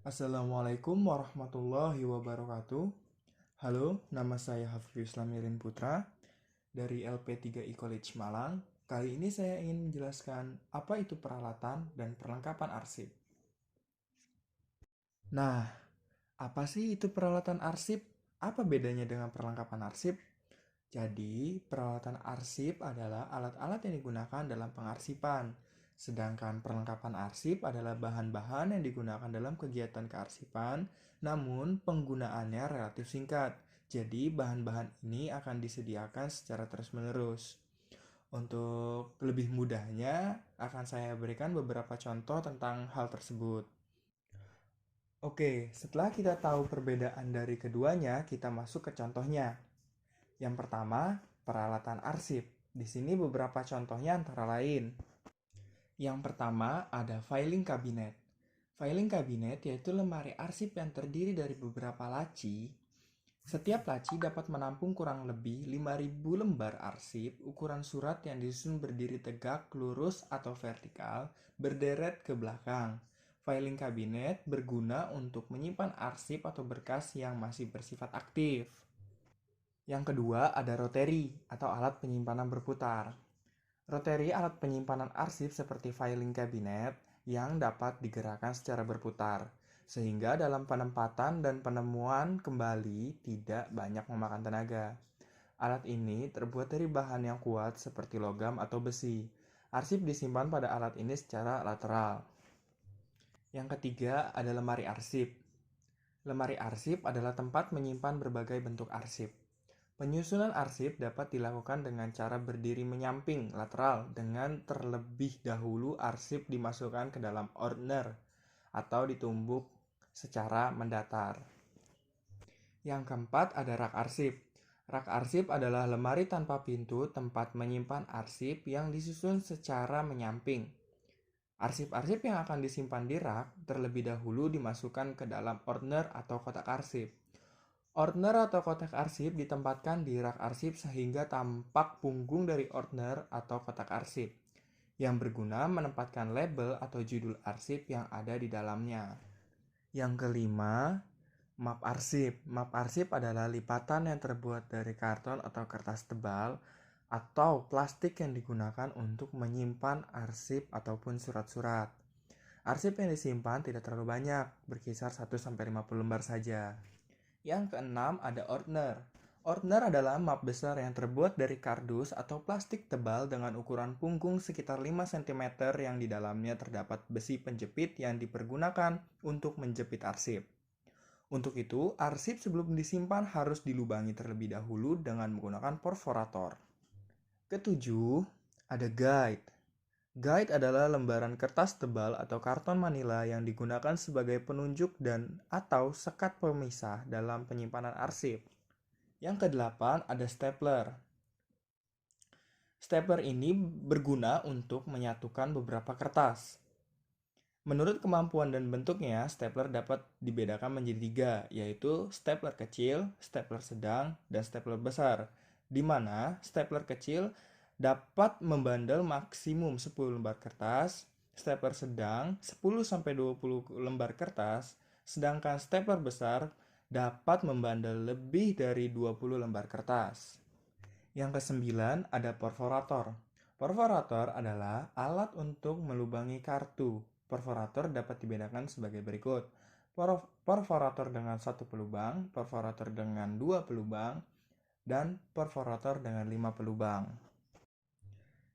Assalamualaikum warahmatullahi wabarakatuh. Halo, nama saya Hafif Islam Mirin Putra dari LP3I College Malang. Kali ini saya ingin menjelaskan apa itu peralatan dan perlengkapan arsip. Nah, apa sih itu peralatan arsip? Apa bedanya dengan perlengkapan arsip? Jadi, peralatan arsip adalah alat-alat yang digunakan dalam pengarsipan. Sedangkan perlengkapan arsip adalah bahan-bahan yang digunakan dalam kegiatan kearsipan, namun penggunaannya relatif singkat. Jadi, bahan-bahan ini akan disediakan secara terus-menerus. Untuk lebih mudahnya, akan saya berikan beberapa contoh tentang hal tersebut. Oke, setelah kita tahu perbedaan dari keduanya, kita masuk ke contohnya. Yang pertama, peralatan arsip. Di sini beberapa contohnya antara lain. Yang pertama ada filing cabinet. Filing cabinet yaitu lemari arsip yang terdiri dari beberapa laci. Setiap laci dapat menampung kurang lebih 5.000 lembar arsip ukuran surat yang disusun berdiri tegak, lurus, atau vertikal, berderet ke belakang. Filing cabinet berguna untuk menyimpan arsip atau berkas yang masih bersifat aktif. Yang kedua ada rotary atau alat penyimpanan berputar. Rotary alat penyimpanan arsip seperti filing cabinet yang dapat digerakkan secara berputar, sehingga dalam penempatan dan penemuan kembali tidak banyak memakan tenaga. Alat ini terbuat dari bahan yang kuat seperti logam atau besi. Arsip disimpan pada alat ini secara lateral. Yang ketiga ada lemari arsip. Lemari arsip adalah tempat menyimpan berbagai bentuk arsip. Penyusunan arsip dapat dilakukan dengan cara berdiri menyamping lateral dengan terlebih dahulu arsip dimasukkan ke dalam ordner atau ditumbuk secara mendatar. Yang keempat ada rak arsip. Rak arsip adalah lemari tanpa pintu tempat menyimpan arsip yang disusun secara menyamping. Arsip-arsip yang akan disimpan di rak terlebih dahulu dimasukkan ke dalam ordner atau kotak arsip. Ordner atau kotak arsip ditempatkan di rak arsip sehingga tampak punggung dari ordner atau kotak arsip, yang berguna menempatkan label atau judul arsip yang ada di dalamnya. Yang kelima, map arsip. Map arsip adalah lipatan yang terbuat dari karton atau kertas tebal atau plastik yang digunakan untuk menyimpan arsip ataupun surat-surat. Arsip yang disimpan tidak terlalu banyak, berkisar 1-50 lembar saja. Yang keenam ada ordner. Ordner adalah map besar yang terbuat dari kardus atau plastik tebal dengan ukuran punggung sekitar 5 cm yang di dalamnya terdapat besi penjepit yang dipergunakan untuk menjepit arsip. Untuk itu, arsip sebelum disimpan harus dilubangi terlebih dahulu dengan menggunakan perforator. Ketujuh, ada guide. Guide adalah lembaran kertas tebal atau karton manila yang digunakan sebagai penunjuk dan atau sekat pemisah dalam penyimpanan arsip. Yang kedelapan ada stapler. Stapler ini berguna untuk menyatukan beberapa kertas. Menurut kemampuan dan bentuknya, stapler dapat dibedakan menjadi 3, yaitu stapler kecil, stapler sedang, dan stapler besar. Di mana stapler kecil dapat membandel maksimum 10 lembar kertas, stapler sedang 10-20 lembar kertas, sedangkan stapler besar dapat membandel lebih dari 20 lembar kertas. Yang kesembilan ada perforator. Perforator adalah alat untuk melubangi kartu. Perforator dapat dibedakan sebagai berikut. Perforator dengan 1 pelubang, perforator dengan 2 pelubang, dan perforator dengan 5 pelubang.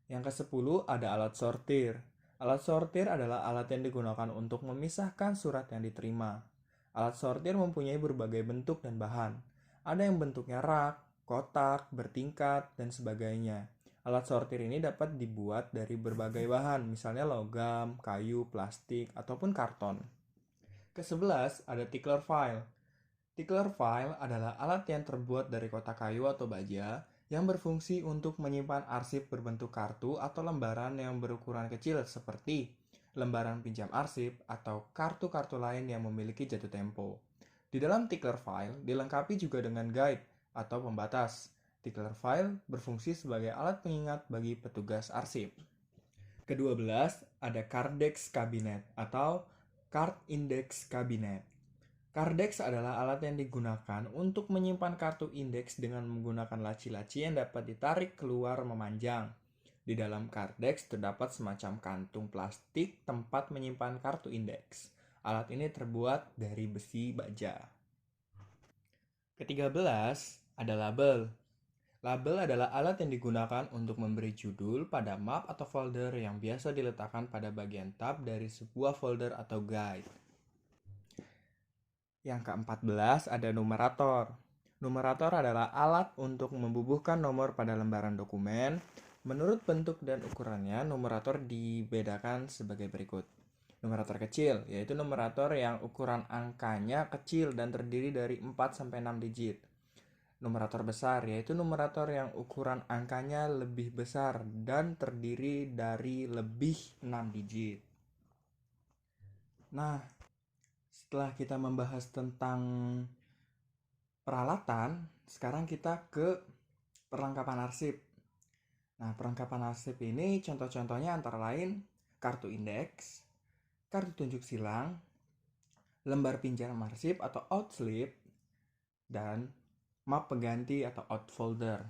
Yang ke-10 ada alat sortir. Alat sortir adalah alat yang digunakan untuk memisahkan surat yang diterima. Alat sortir mempunyai berbagai bentuk dan bahan. Ada yang bentuknya rak, kotak, bertingkat, dan sebagainya. Alat sortir ini dapat dibuat dari berbagai bahan, misalnya logam, kayu, plastik, ataupun karton. Ke-11 ada tickler file. Tickler file adalah alat yang terbuat dari kotak kayu atau baja yang berfungsi untuk menyimpan arsip berbentuk kartu atau lembaran yang berukuran kecil seperti lembaran pinjam arsip atau kartu-kartu lain yang memiliki jatuh tempo. Di dalam tickler file dilengkapi juga dengan guide atau pembatas. Tickler file berfungsi sebagai alat pengingat bagi petugas arsip. Kedua belas ada Cardex Cabinet atau Card Index Cabinet. Cardex adalah alat yang digunakan untuk menyimpan kartu indeks dengan menggunakan laci-laci yang dapat ditarik keluar memanjang. Di dalam Cardex terdapat semacam kantung plastik tempat menyimpan kartu indeks. Alat ini terbuat dari besi baja. Ke-13 ada label. Label adalah alat yang digunakan untuk memberi judul pada map atau folder yang biasa diletakkan pada bagian tab dari sebuah folder atau guide. Yang ke-14 ada numerator. Numerator adalah alat untuk membubuhkan nomor pada lembaran dokumen. Menurut bentuk dan ukurannya, numerator dibedakan sebagai berikut. Numerator kecil, yaitu numerator yang ukuran angkanya kecil dan terdiri dari 4-6 digit. Numerator besar, yaitu numerator yang ukuran angkanya lebih besar dan terdiri dari lebih 6 digit. Nah, setelah kita membahas tentang peralatan, sekarang kita ke perlengkapan arsip. Nah, perlengkapan arsip ini contoh-contohnya antara lain kartu indeks, kartu tunjuk silang, lembar pinjam arsip atau outslip, dan map pengganti atau outfolder.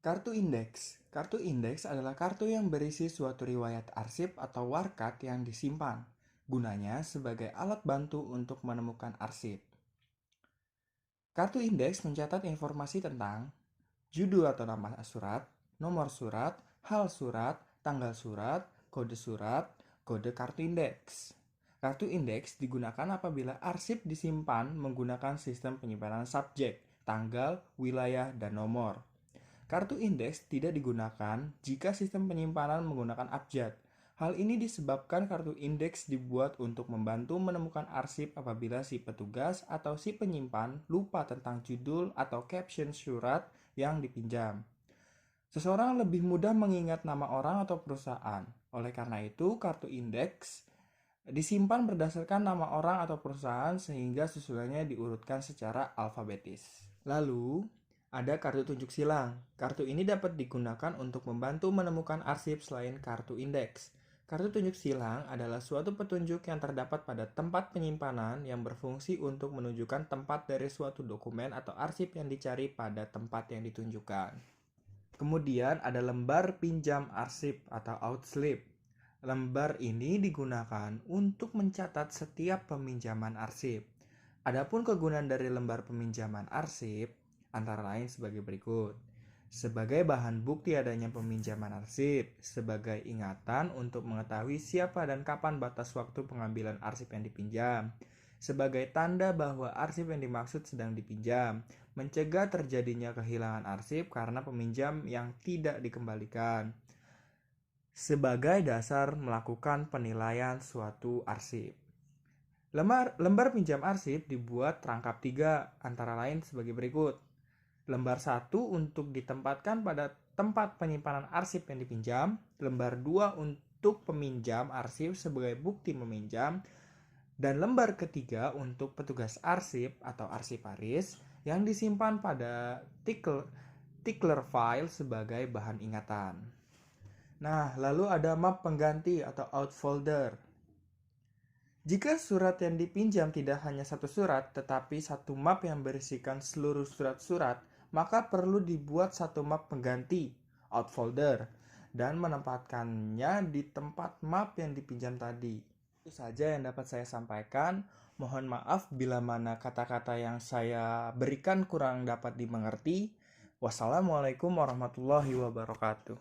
Kartu indeks. Kartu indeks adalah kartu yang berisi suatu riwayat arsip atau warkat yang disimpan. Gunanya sebagai alat bantu untuk menemukan arsip. Kartu indeks mencatat informasi tentang judul atau nama surat, nomor surat, hal surat, tanggal surat, kode kartu indeks. Kartu indeks digunakan apabila arsip disimpan menggunakan sistem penyimpanan subjek, tanggal, wilayah, dan nomor. Kartu indeks tidak digunakan jika sistem penyimpanan menggunakan abjad. Hal ini disebabkan kartu indeks dibuat untuk membantu menemukan arsip apabila si petugas atau si penyimpan lupa tentang judul atau caption surat yang dipinjam. Seseorang lebih mudah mengingat nama orang atau perusahaan. Oleh karena itu, kartu indeks disimpan berdasarkan nama orang atau perusahaan sehingga susunannya diurutkan secara alfabetis. Lalu, ada kartu tunjuk silang. Kartu ini dapat digunakan untuk membantu menemukan arsip selain kartu indeks. Kartu tunjuk silang adalah suatu petunjuk yang terdapat pada tempat penyimpanan yang berfungsi untuk menunjukkan tempat dari suatu dokumen atau arsip yang dicari pada tempat yang ditunjukkan. Kemudian ada lembar pinjam arsip atau outslip. Lembar ini digunakan untuk mencatat setiap peminjaman arsip. Adapun kegunaan dari lembar peminjaman arsip antara lain sebagai berikut. Sebagai bahan bukti adanya peminjaman arsip, sebagai ingatan untuk mengetahui siapa dan kapan batas waktu pengambilan arsip yang dipinjam, sebagai tanda bahwa arsip yang dimaksud sedang dipinjam, mencegah terjadinya kehilangan arsip karena peminjam yang tidak dikembalikan, sebagai dasar melakukan penilaian suatu arsip. Lembar pinjam arsip dibuat terangkap 3 antara lain sebagai berikut. Lembar 1 untuk ditempatkan pada tempat penyimpanan arsip yang dipinjam, lembar 2 untuk peminjam arsip sebagai bukti meminjam, dan lembar ketiga untuk petugas arsip atau arsiparis yang disimpan pada tickler file sebagai bahan ingatan. Nah, lalu ada map pengganti atau outfolder. Jika surat yang dipinjam tidak hanya satu surat, tetapi satu map yang berisikan seluruh surat-surat, maka perlu dibuat satu map pengganti, outfolder, dan menempatkannya di tempat map yang dipinjam tadi. Itu saja yang dapat saya sampaikan. Mohon maaf bila mana kata-kata yang saya berikan kurang dapat dimengerti. Wassalamualaikum warahmatullahi wabarakatuh.